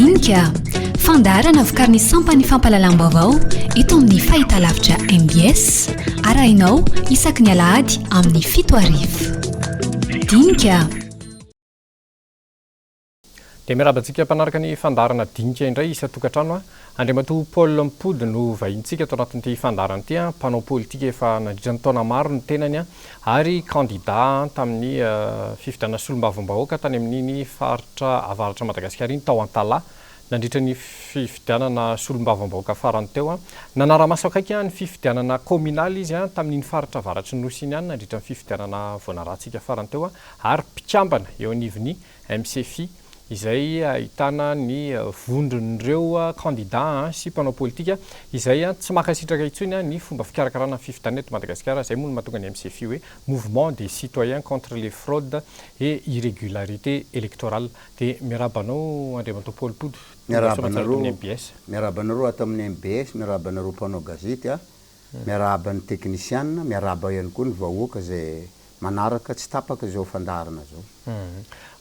Dinika fandaharana vokariny sampany fampalalam-baovao eto amin'ny fahitalavitra MBS arahinao isaky ny alahady amin'ny 7:00. Dinika. Dia miarabantsika mpanaraka ny fandarana Dinika indray isa-tokantrano Andriamatoa Paul Mpody no vahintsika ato anatin'ity fandarana ity mpanao politika efa nandritra ny taona maro ny tenany ary kandida tamin'ny fifidianana solombavambahoaka tany amin'iny faritra avaratra Madagasikara iny tao Antala nandritra ny fifidianana solombavambahoaka farany teo nanara-maso akaiky ny fifidianana communal izy tamin'iny faritra avaratry Nosy iny nandritra ny fifidianana voanaratsika farany teo ary mpikambana eo anivon'ny MCF izay ahitana ny vondron'ireo kandida sy mpanao politika izay tsy makasitraka intsony ny fomba fikarakarana fifidianana eto Madagasikara izay moa no mahatonga ny MCF hoe mouvement des citoyens contre les fraudes et irrégularités électorales. Dia miarabanao Andriamatoa Paul Mpody miarabanareo ato amin'ny MBS miarabanareo mpanao gazety miaraban'ny technician miaraba ihany koa ny vahoaka izay manaraka tsy tapaka izao fandarana zao.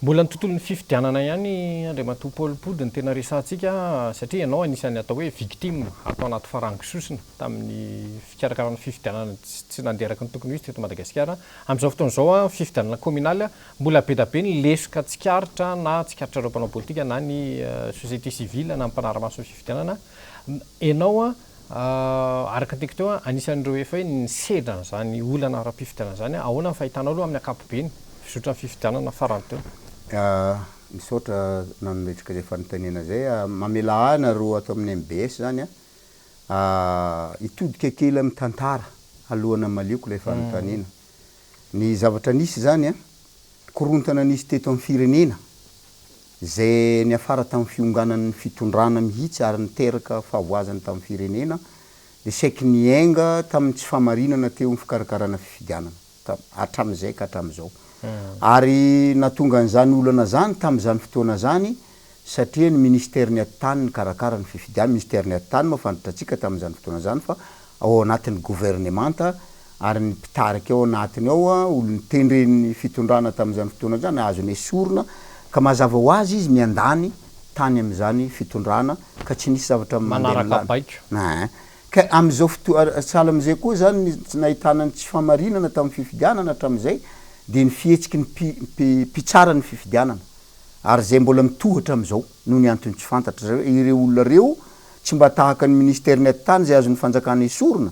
Mbola ny tontolon'ny fifidianana ihany Andriamatoa Paul Mpody ny tena resantsika satria ianao anisany atao hoe victime atao anaty farangisosina tamin'ny fikarakarana fifidianana tsy nanderaka ny tokony izy teto Madagasikara. Amin'izao fotoana izao fifidianana communal mbola be da be ny lesoka tsikaritra na tsikaritra ireo mpanao politika na ny société civile na mpanara-maso ny fifidianana. Ianao araka teko teo anisan'ireo efa hoe ny sedra n'izany olana ara-pifidianana izany ahoana ny fahitanao aloha amin'ny ankapobeny fisotra ny fifidianana farany teo? Misaotra nanometrika izay fanontaniana izay mamela nareo ato amin'ny MBS zany hitodika kely amin'ny tantara alohana malioko ilay fanontaniana. Ny zavatra nisy zany korontana nisy teto amin'ny firenena izay niafara tamin'ny fionganan'ny fitondrana mihitsy ary niteraka fahavoazana tamin'ny firenena dia saiky niainga tamin'ny tsy famarinana teo amin'ny fikarakarana fifidianana hatramin'izay ka hatramin'izao. Ary natonga an'izany olana zany tamin'izany fotoana zany satria ny ministèrny atany nikarakara ny fifidianana. Ministèrny atany mafantatra antsika tamin'izany fotoana zany fa ao anatin'ny gouvernemanta ary ny mpitarika ao anatiny ao olony tendren'ny fitondrana tamin'izany fotoana zany azony esorina ka mazava ho azy izy miandany tany amin'izany fitondrana ka tsy nisy zavatra manaraka baiko. Ka amin'izao fotoana sahala amin'izay koa zany nahitana ny tsy famarinana tamin'ny fifidianana hatramin'izay dia ny fihetsiky ny mpitsara ny fifidianana ary zay mbola mitohatra amin'izao noho ny antony tsy fantatra ireo olona reo tsy mba tahaka ny ministèrny atany zay azon'ny fanjakana esorina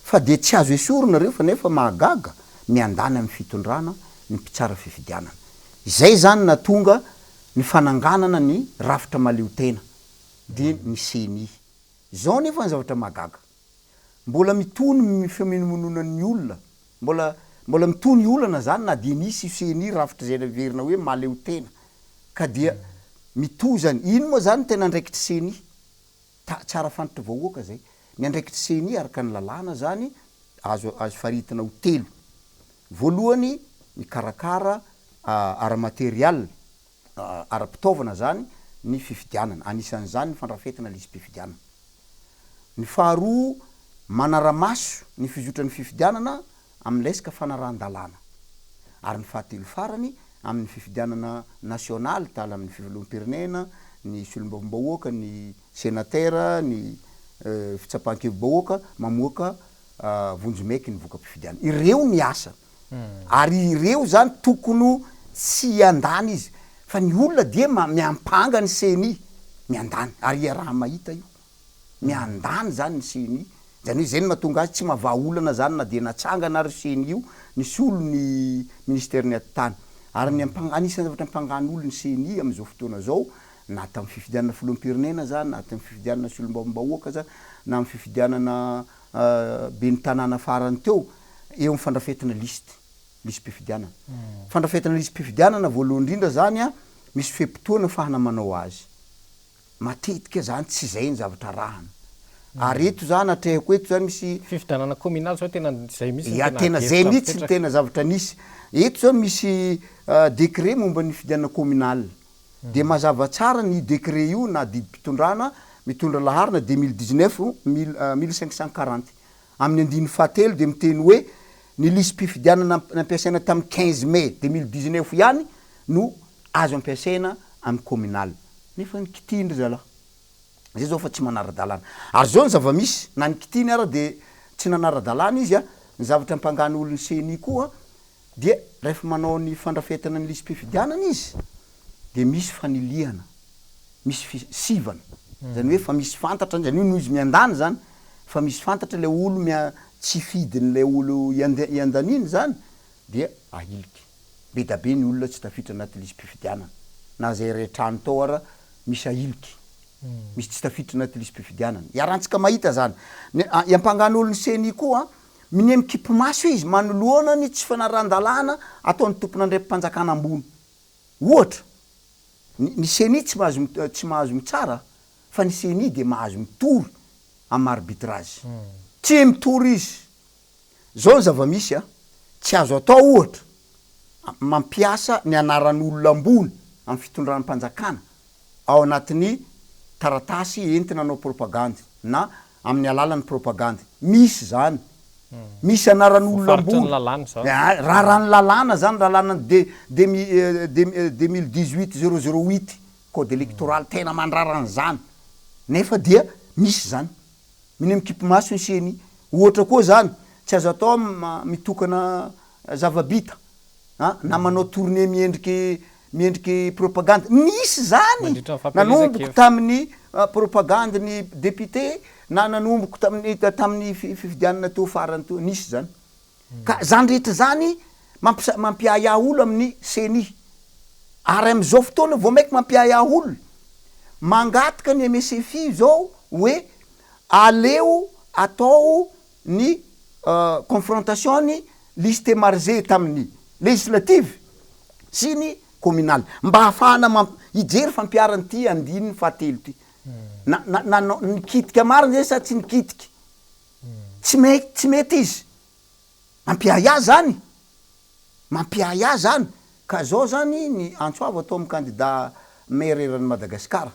fa dia tsy azo esorina reo fa nefa mahagaga miandany amin'ny fitondrana ny mpitsara fifidianana. Izay zany natonga ny fananganana ny rafitra maleo tena dia ny CENI. Zao nefa ny zavatra mahagaga mbola mitony fifamonomononan'ny olona mbola mitony olana zany na dia nisy CENI rafitra zay verina hoe maleo tena ka dia mitozany ino moa zany tena andraikitry CENI tsara fantatra vahoaka zay ny andraikitry CENI araka ny lalàna zany azo faritina ho telo. Voalohany mikarakara ara-material ara-pitaovana zany ny fifidianana anisan'izany ny fandrafetana lisam-pifidianana. Ny faharoa manara-maso ny fizotran'ny fifidianana amin'ny resaka fanaran-dalàna ary ny fahatelo farany amin'ny fifidianana nasionaly tala amin'ny fiveloam-pirenena ny solombavambahoaka ny senatera ny fitsapan-kevi-bahoaka mamoaka vonjimaiky ny voka-pifidianana. Ireo ny asa ary ireo zany tokony tsy andany izy fa ny olona dia miampanga ny CENI miandany ary raha mahita io miandany zany ny CENI zany hoe zay ny mahatonga azy tsy mahavaha olana zany na dia natsangana ary CENI io nisy olo ny ministèrny atany ary anisan'ny zavatra ampangany olo ny CENI amin'izao fotoana zao na tamin'ny fifidianana filoham-pirenena zany na tamin'ny fifidianana solombavambahoaka zany na amin'ny fifidianana ben'ny tanàna farany teo eo amin'ny fandrafetana lisam-pifidianana. Fandrafetana lisam-pifidianana voalohany indrindra zany misy fepitoana fahana manao azy matetika zany tsy zay ny zavatra rahana ary eto zany atrehako eto zany misy fifidianana communal zao tena zay misy tena zay mihitsy ny tena zavatra nisy eto zao misy décret momba ny fifidianana communal dia mazava tsara ny décret io na didim-pitondrana mitondra laharana 2019-1540 amin'ny andiny fahatelo dia miteny hoe ny lisam-pifidianana nampiasaina tamin'ny 15 mai 2019 ihany no azo ampiasaina amin'ny communal. nefa nikitindry zalahy zay zao fa tsy manara-dalàna ary zao ny zava-misy na nikitiny ara de tsy nanara-dalàna izy a ny zavatra ampangany olony seni koa dia rehefa manao ny fandrafetana ny lisym-pifidianana izy de misy faniliana misy sivana zany hoe fa misy fantatra zany io noho izy miandany zany fa misy fantatra le olo tsy fidin'le olo iandaniny zany dia ahiliky be da be ny olona tsy tafitra anaty lisym-pifidianana na zay rehetrano tao ara misy ahiliky misy tsy tafitra anaty lisym-pifidianana iarantsika mahita zany iampangany olo ny seni koa mine mikipo maso izy manoloana tsy fanaran-dalàna ataony tompon'andrem-panjakana ambony ohatra ny seni tsy mahazo mitsara fa ny seni de mahazo mitory amin'ny arbitrage tsy mitory izy zao ny zava-misy tsy azo atao ohatra mampiasa ny anaran'olona ambony amin'ny fitondran'ny mpanjakana ao anatin'ny taratasy entina anao propagandy na amin'ny alalan'ny propagandy misy zany misy anaran'olona ambony raharany lalàna zany lalàna 2018 code électoral tena mandrarany zany nefa dia misy zany mine mikipo maso ny seni ohatra koa zany tsy azo atao mitokana zava-bita na manao tournée miendriky propagande misy zany nanomboko tamin'ny propagande ny député na nanomboko tamin'ny fifidianana teo farany teo nisy zany ka zany rehetra zany mampiaya olo amin'ny seni ary am'izao fotoana vao maiky mampiaya olo mangataka ny MSFI zao hoe aleo atao ny confrontation ny liste marge tamin'ny législative sy ny communal mba hafahana ijery fampiarany ty andininy fahatelo ty na nikitika mariny zay sa tsy nikitiky tsy mety izy mampiaya zany ka zao zany ny antsoavo atao amin'ny candidat maire eran'ny Madagasikara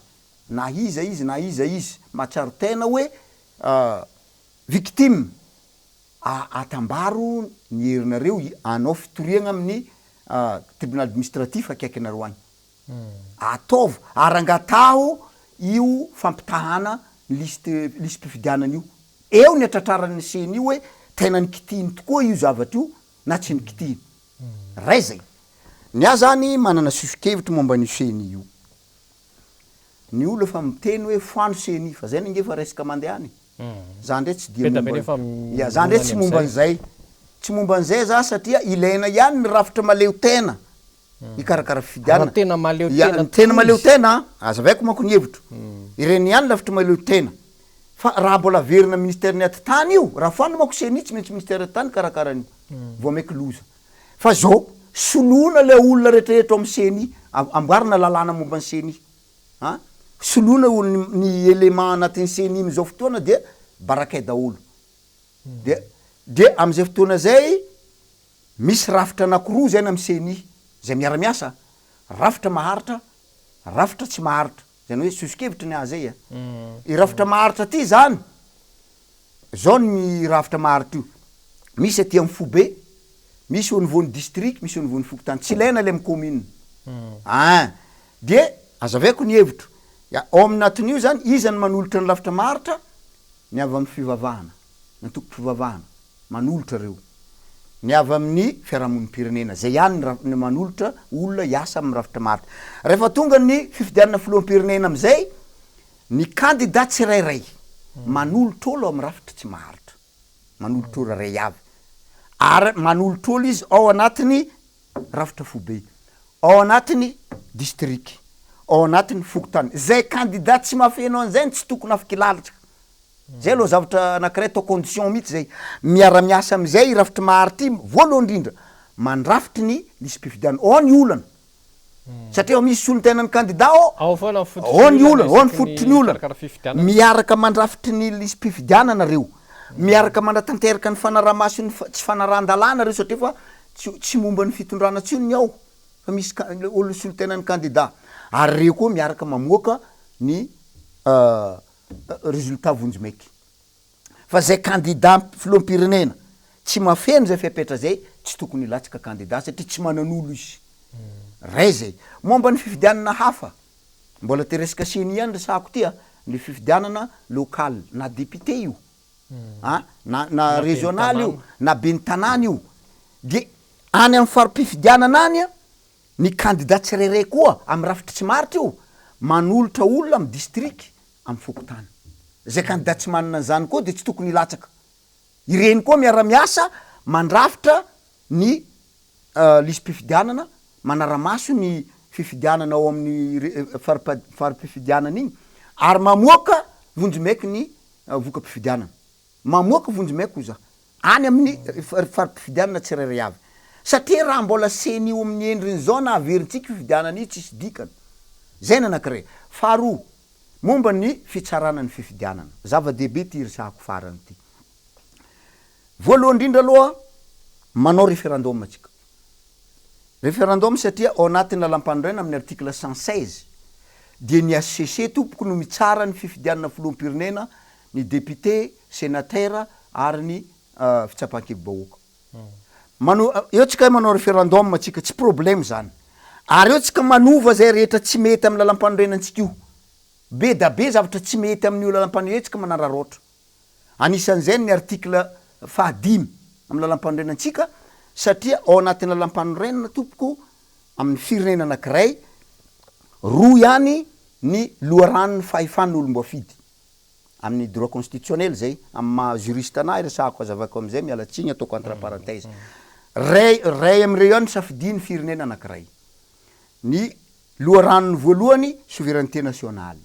na iza izy mahatsaro tena hoe victime atambaro ny herinareo anao fitoriagna amin'ny tribunal administratif akaiky anareo any ataovy arangataho io fampitahana lisym-pifidianana io eo ny atratrarany seny io hoe tena nikitiny tokoa io zavatra io na tsy nikitiny ray zay ny a zany manana sosokevitry momba ny seny io ny olo fa miteny hoe foano seny fa zay ninge fa resaka mandehany za ndre tsy dia za ndre tsy momban'zay tsy momban'zay za satria ilaina ihany ny rafitra maleo tena ikarakara fifidianana tena maleo tena azavaiko manko ny hevitro ireny ihany lafitra maleo tena fa raha mbola verina ministère ny atitany io raha foano manko seny tsy maintsy ministère atitany karakarany vao maiky loza fa zao soloana le olona rehetrarehetra amin'ny seny amboarina lalàna momba ny seny soloana olo ny élément anatin'ny seny m'izao fotoana dia barakay daholo de am'izay fotoana zay misy rafitra anakiroa zany amin'ny seny zay miara-miasa rafitra maharitra rafitra tsy maharitra zany hoe sosokevitra ny azay i rafitra maharitra ty zany zao ny rafitra maharitra io misy aty amin'ny Fobe misy au niveau ny district misy au niveau ny Fokotany tsy ilaina le amin'ny commune de azavaiko ny hevitro ao aminatin'io zany iza ny manolotra ny lafitra maharitra ny avy amin'ny fivavahana nantoko fivavahana manolotra reo ny avy amin'ny fiarahamonim-pirenena zay ihany ny manolotra olona hiasa amin'ny rafitra maharitra rehefa tonga ny fifidianana filoham-pirenena am'izay ny candidat tsirairay manolotra olo amin'ny rafitra tsy maharitra manolotra olo ray avy ary manolotra olo izy ao anatiny rafitra Fobe ao anatiny district ao anatiny Fokotany zay candidat tsy mafeno an'izay tsy tokony afaka ilalitra zay aloha zavatra anakiray tao condition mihitsy zay miara-miasa am'izay rafitra maharitra io voalohany indrindra mandrafitry ny lisym-pifidianana ao ny olana satria misy solon-tenany candidat ao ny olana ao ny fototry ny olana miaraka mandrafitry ny lisym-pifidianana nareo miaraka mandratanteraka ny fanaramaso ny tsy fanaran-dalàna reo satria fa tsy momba ny fitondrana tsony ao fa misy olo solon-tenany candidat ary reo koa miaraka mamoaka ny résultat vonjimaiky fa zay candidat filoham-pirenena tsy mafeno zay fiapetra zay tsy tokony ilatsika candidat satria tsy manan'olo izy ray zay momba ny fifidianana hafa mbola teresaka senia ny resako tia ny fifidianana local na député io na régional io na be ny tanàna io de any amin'ny farim-pifidianana any ny candidat tsirairay koa amin'ny rafitra tsy maritra io manolotra olona amin'ny district amin'ny fokotany zay candidat tsy manana zany koa de tsy tokony hilatsaka ireny koa miara-miasa mandrafitra ny lisy-pifidianana manara-maso ny fifidianana ao amin'ny farim-pifidianana igny ary mamoaka vonjimaiky ny voka-pifidianana mamoaka vonjimaiky oza any amin'ny farim-pifidianana tsirairay avy satria raha mbola seny io amin'ny endriny zao na averintsika fifidianana io tsisy dikany zay nanankiray faharoa momba ny fitsarana ny fifidianana zava-dehibe ty resahako farany ty voalohany indrindra aloha manao référendum atsika référendum satria ao anatin'ny lalam-panorenana amin'ny article 116 de ny HCC tompoko no mitsara ny fifidianana filoham-pirenena ny député sénateur ary ny fitsapan-kevim-bahoaka eo tsika manao référendum atsika tsy problème zany ary eo tsika manova zay rehetra tsy mety amin'ny lalam-panorenantsika io be da be zavatra tsy mety amin'io lalam-panorenana tsika manararoatra anisan'izay ny article 15 amin'ny lalam-panorenantsika satria ao anatin'ny lalam-panorenana tompoko amin'ny firenena anankiray roa ihany ny loharanony fahefany olom-boafidy amin'ny droit constitutionnel zay amin'ny maha juriste anahy resahako azavako am'izay mialatsiny ataoko entre parenthèse ray am'ireo ihany safidiny firenena anankiray ny loharanony voalohany souveraineté nationale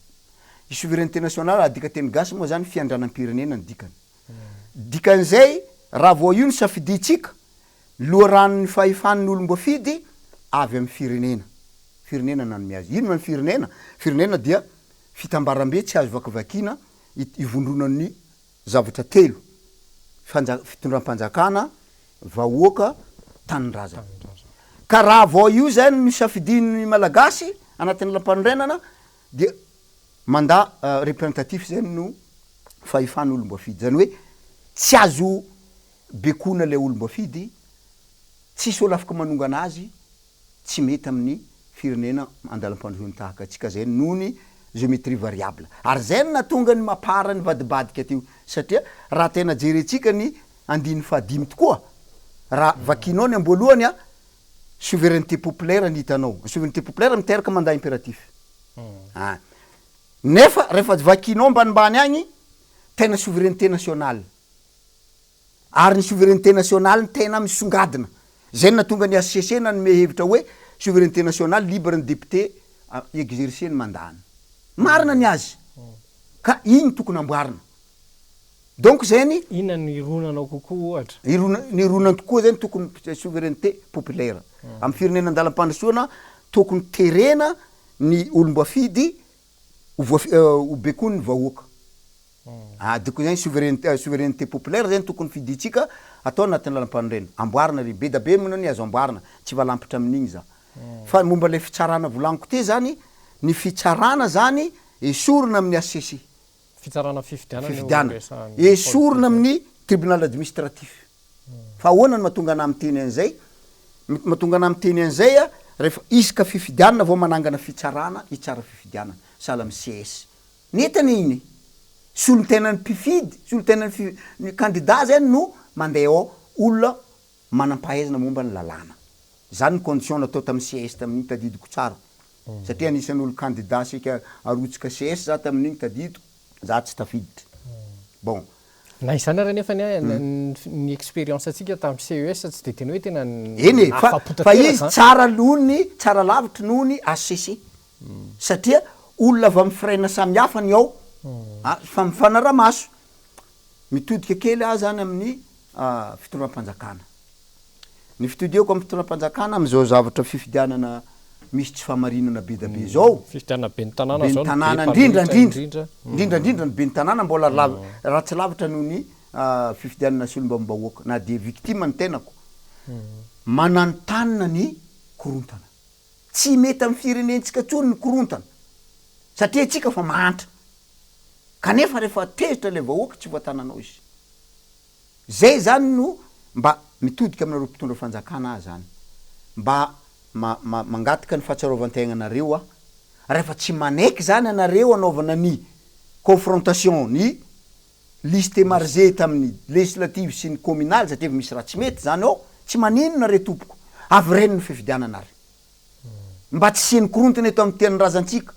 i souveraineté nationale adika teny gasy moa zany fiandranam-pirenena ny dikany dikan'izay raha vao io ny safiditsika loharanony fahefan'ny olom-boafidy avy amin'ny firenena nanome azy ino ny firenena dia fitambaram-be tsy azo vakivakina ivondronan'ny zavatra telo fitondram-panjakana vahoaka tanin-drazana ka raha vao io zany misafidiny malagasy anatin'ny lampanorenana dia mandat représentatif zany no fahefany olom-boafidy zany hoe tsy azo bekona le olom-boafidy tsisy olo afaka manonga anazy tsy mety amin'ny firenena andalam-pandroany tahaka atsika zay nony géométrie variable ary zay natonga ny mapara ny vadibadika teo satria raha tena jerentsika ny andiny fahadimy tokoa raha vakinao ny amboalohany souveraineté populaire ny hitanao souveraineté populaire miteraka mandat impératif nefa rehefa vakinao mbanimbany agny tena souveraineté nationale ary ny souveraineté nationale ny tena misongadina zay natonga ny HCC nanome hevitra hoe souveraineté nationale libre ny député exercer ny mandany marina ny azy ka igny tokony amboarina donc zany inona ny ronanao kokoa ohatra ny ronany tokoa zany tokony souveraineté populaire amin'ny firenena andalam-pandrosoana tokony terena ny olom-boafidy ho bekony ny vahoaka diko zany souveraineté populaire zany tokony fiditsika atao anatin'ny lalam-panorenana amboarina ry be da be moa ny azo amboarina tsy valampitra amin'igny za fa momba le fitsarana volaniko te zany ny fitsarana zany esorona amin'ny HCC fitsarana fifidianana esorona amin'ny tribunal administratif fa ahoana ny mahatonga ana miteny an'izay mahatonga ana miteny an'izay rehefa isaka fifidianana vao manangana fitsarana hitsara fifidianana sahala amin'ny CS netany iny solo tenany mpifidy solo tenany ny candidat zany no mandeha ao olona manam-pahaizana momba ny lalàna zany ny condition natao tamin'ny CS tamin'igny tadidiko tsara satria anisan'olo candidat sika arotsika CS za tamin'igny tadidiko za tsy tafiditra bon na izany ary nefa ny expérience atsika tamin'ny CES tsy de tena hoe tena eny fa izy tsara nohony tsara lavitra nohony HCC satria olona avy amin'ny freina samihafa ny ao fa mifanara-maso mitodika kely ahy zany amin'ny fitondram-panjakana ny fitodiako amin'ny fitondram-panjakana am'izao zavatra fifidianana misy tsy famarinana be da be zao fifidianana be ny tanàna zao tanàna indrindra ny be ny tanàna mbola raha tsy lavitra noho ny fifidianana sy olom-bahoaka na de victime ny tenako manantanina ny korontana tsy mety amin'ny firenentsika tsony ny korontana satria tsika fa mahantra kanefa rehefa tezitra le vahoaka tsy voatananao izy zay zany no mba mitodika aminareo mpitondra fanjakana ahy zany mba mangataka ny fahatsarovan-tegnanareo rehefa tsy manaiky zany anareo anaovana ny confrontation ny liste marge tamin'ny législative sy ny communal satria misy raha tsy mety zany ao tsy manino nare tompoko avy reny ny fifidiananary mba tsy siany korontana eto amin'ny teninrazantsika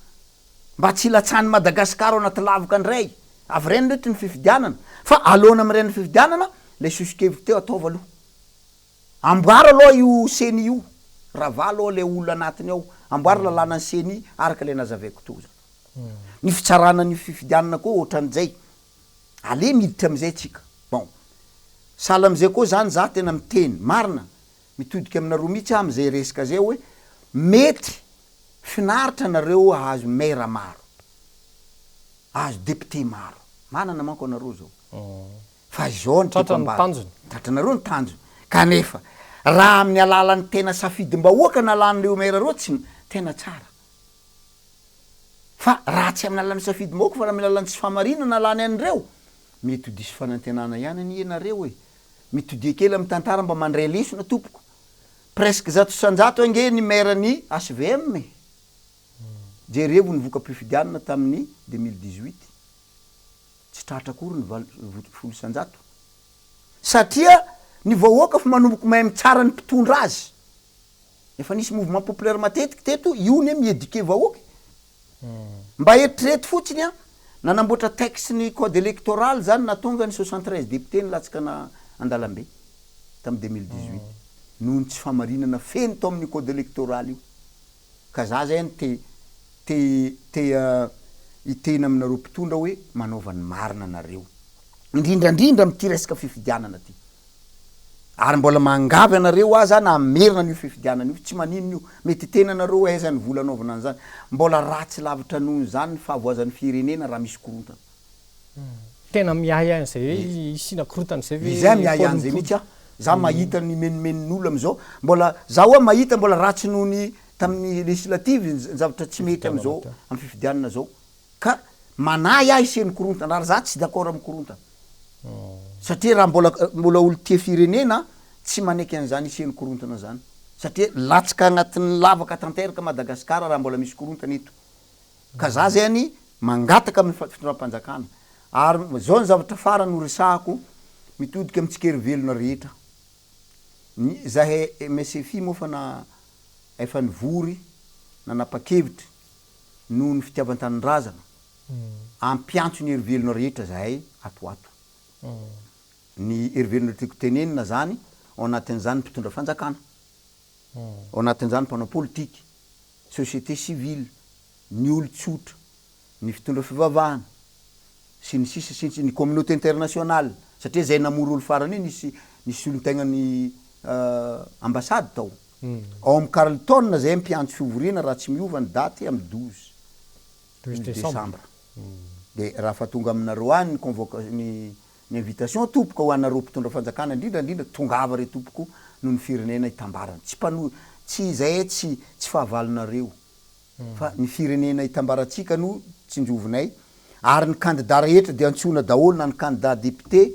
mba tsy latsany Madagasikara ao anaty lavaka andray avy reny rety ny fifidianana fa alona am'reny fifidianana le sosikeviko teo ataova aloha amboara aloha io seny io raha va aloha le olona anatiny ao amboara lalàna ny seny araka le nazavaiko to zany ny fitsarana ny fifidianana koa ohatran'izay ale miditra am'izay tsika bon sala am'izay koa zany za tena miteny marina mitodika aminareo mihitsy am'izay resaka zay hoe mety finaritra nareo ahazo maire maro azo député maro manana manko anareo zao fa zao ny tratranareo ny tanjony kanefa raha amin'ny alalan'ny tena safidy mbahoaka nalan'reo maire reo tsy tena tsara fa raha tsy amin'ny alalan'ny safidy mbahoaka fa raha amin'ny alalan'ny tsy famarinana alany an'reo mety ho diso fanantenana ihany any ianareo hoe mitodia kely amin'ny tantara mba mandray lesona tompoko presque zato sanjato ange ny maire ny HVM jerevo ny voka-pifidianana tamin'ny 2018 tsy tratra akory ny folo sanjato satria ny vahoaka fa manomboko mahay mitsara ny mpitondra azy efa nisy mouvement populaire matetiky teto io ny miéduquer vahoaky mba eritrerety fotsiny a nanamboatra texte ny code électoral zany natonga ny 73 député ny latsaka na andalambe tamin'ny 2018 noho ny tsy famarinana feno tao amin'ny code électoral io ka za zay ny itena aminareo mpitondra hoe manaovany marina anareo indrindrandrindra am'ty resaka fifidianana ty ary mbola mangavy anareo aza na merina n'io fifidianana io tsy manino io mety tena anareo hoe aizany vola anaovana an'zany mbola ratsy lavitra noho zany ny fahavoazan'ny firenena raha misy korontana tena miahy an'izay hoe isina korontana zay hoe izay miahy an'izay mihitsy a za mahita ny menimenin'olo am'izao mbola za hoa mahita mbola ratsy noho ny tamin'ny législative zavatra tsy mety am'izao amy fifidianana zao ka manahy ahy iseny korontana ary za tsy d'accord amy korontana satria raha mbola olo tia firenena tsy maneky an'zany iseny korontana zany satria latsika agnatin'ny lavaka tanteraka Madagasikara raha mbola misy korontana eto ka za zany mangataka amin'ny fitondram-panjakana ary zao ny zavatra farany ho resahako mitodika amitsika erivelona rehetra zahay MSFI moa fa na efa nivory nanapa-kevitra noho ny fitiavan-tanindrazana ampiantso ny erivelona rehetra zahay atoato ny erivelona tiako tenenina zany ao anatin'izany mpitondra fanjakana ao anatin'izany mpanao politika société civile ny olo tsotra ny fitondra fivavahana sy ny sisa sy ny communauté internationale satria zay namory olo farany nisy olo-tegna ny ambassady tao ao amy Carleton zay mpiantso fivoriana raha tsy miova ny daty amy 12 Desambra de raha fa tonga aminareo any ny convocation ny invitation tompoko ho anareo mpitondra fanjakana indrindrandrindra tongava re tompoko noho ny firenena hitambarana tsy zay tsy fahavalonareo fa ny firenena hitambarantsika no tsinjovinay ary ny candidat rehetra de antsona daholo na ny candidat député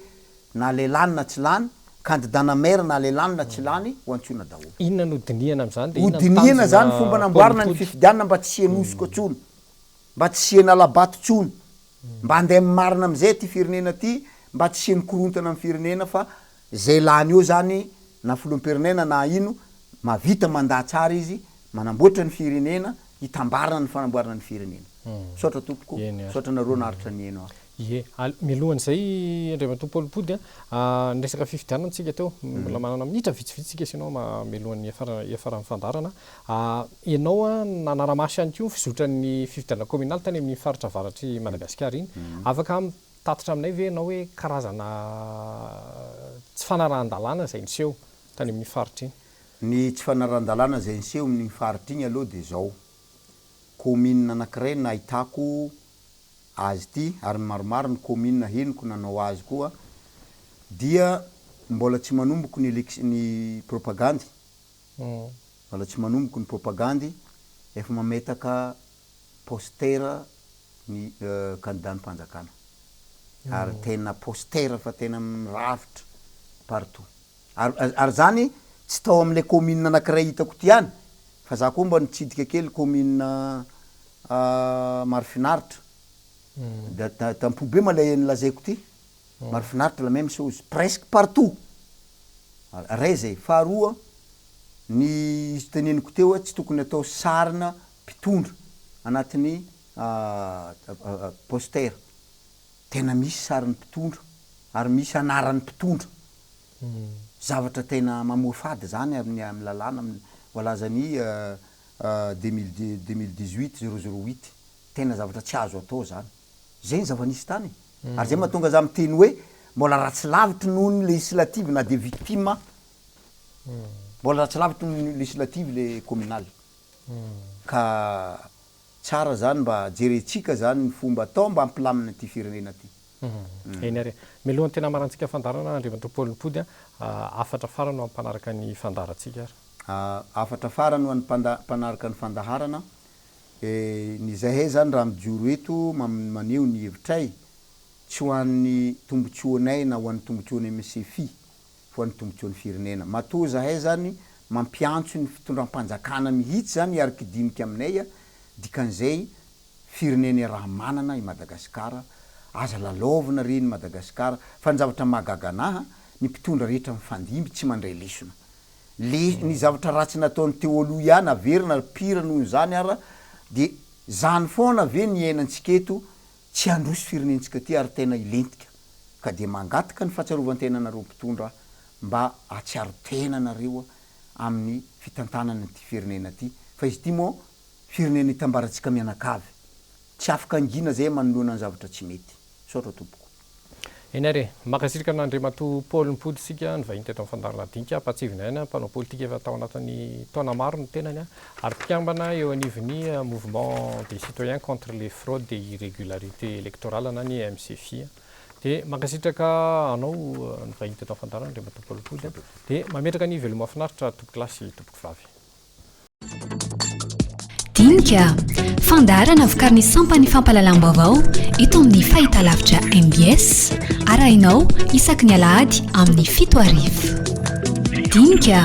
na lelany na tsy lany candidat na maire na lelany na tsy lany ho antsona daholo inona no diniana am'zany de hodiniana zany fomba namboarina ny fifidianana mba tsy hienosiko atsony mba tsy hiena labato tsony mba andeha marina am'izay ty firenena ty mba tsy hieny korontana amy firenena fa zay lany eo zany na filom-pirenena na ino mavita mandaa tsara izy manamboatra ny firenena hitambarana ny fanamboarana ny firenena sotra tompoko sotra nareo naritra ny eno ie milohan'izay andriamatompo olopody a ny resaka fifidianana antsika teo mbola manana minitra vitsivitsika ianao milohan'ny iafaran'ny fandarana ianao a nanaramasy any ko fizotra-ny fifidianana communal tany amin'ny faritra avaratry Madagasikara iny afaka tatitra aminay ve ianao hoe karazana tsy fanarahan-dalàna zay niseho tany amin'ny faritra iny ny tsy fanarahan-dalàna zay niseho amin'ny faritra iny aloha de zao commune anankiray nahitako azy ty ary maromaro ny commune heniko nanao azy koa dia mbola tsy manomboko ny propagandy mbola tsy manomboko ny propagandy efa mametaka postera ny candidat ny mpanjakana ary tena postera fa tena mirafitra partout ary zany tsy tao am'le commune anankiray hitako ty any fa za koa mba nitsidika kely commune maro finaritra da tampobe ma le lazaiko ty maro finaritra la même chose presque partout ray zay faharoa ny izy teneniko teo tsy tokony atao sarina mpitondra anatin'ny poster tena misy sariny mpitondra ary misy anaran'ny mpitondra zavatra tena mamoa fady zany amin'ny lalàna voalazany 2018 008 tena zavatra tsy azo atao zany zay zava-nisy tany ary zay mahatonga za miteny hoe mbola ratsy lavitry noho ny législative na de victime mbola ratsy lavitry noho ny législative le communal ka tsara zany mba jerentsika zany ny fomba atao mba ampilamina ty firenena ty eny ary milohan'ny tena marantsika fandarana andriamantopoly nipody afatra farany no ampanaraka ny fandaratsika ary afatra farany ho any mpanaraka ny fandaharana ny zahay zany raha mijoro eto maneho ny hevitray tsy ho an'ny tombontsoanay na ho an'ny tombontsoan'ny MCFI fa ho an'ny tombontsoan'ny firenena matoa zahay zany mampiantso ny fitondram-panjakana mihitsy zany iaraki-dinika aminay dikan'izay firenena raha manana i Madagasikara aza lalaovina reny Madagasikara fa ny zavatra mahagaganaha ny mpitondra rehetra mifandimby tsy mandray lesona ny zavatra ratsy nataony teo aloha ihany averina pira noho zany ara de zany foana ve ny ainantsika eto tsy androsy firenentsika ty ary tena ilentika ka de mangataka ny fahatsiarovan-tenanareo mpitondra mba atsiaro tenanareo amin'ny fitantanana ty firenena ty fa izy ty moa firenena itambarantsika mianakavy tsy afaka angina zay manoloana ny zavatra tsy mety sotra tompoko eny ary makasirika n'Andriamantopoly nipody sika ny vahiny teto amin'ny fandarana dinika mpatsivinana mpanao politika efa tao anatin'ny taona maro ny tenany ary mpiambana eo anivon'ny mouvement des citoyens contre les fraudes et irrégularités électorales na ny MCFI de makasitraka anao ny vahiny teto amin'ny fandarana Andriamantopoly nipody de mametraka ny veloma finaritra tompoko lasy tompoko vavy Dinika fandarana vokariny sampany fampalalam-baovao eto amin'ny fahitalavitra MBS arahinao isaky ny alahady amin'ny 7 arivo. Dinika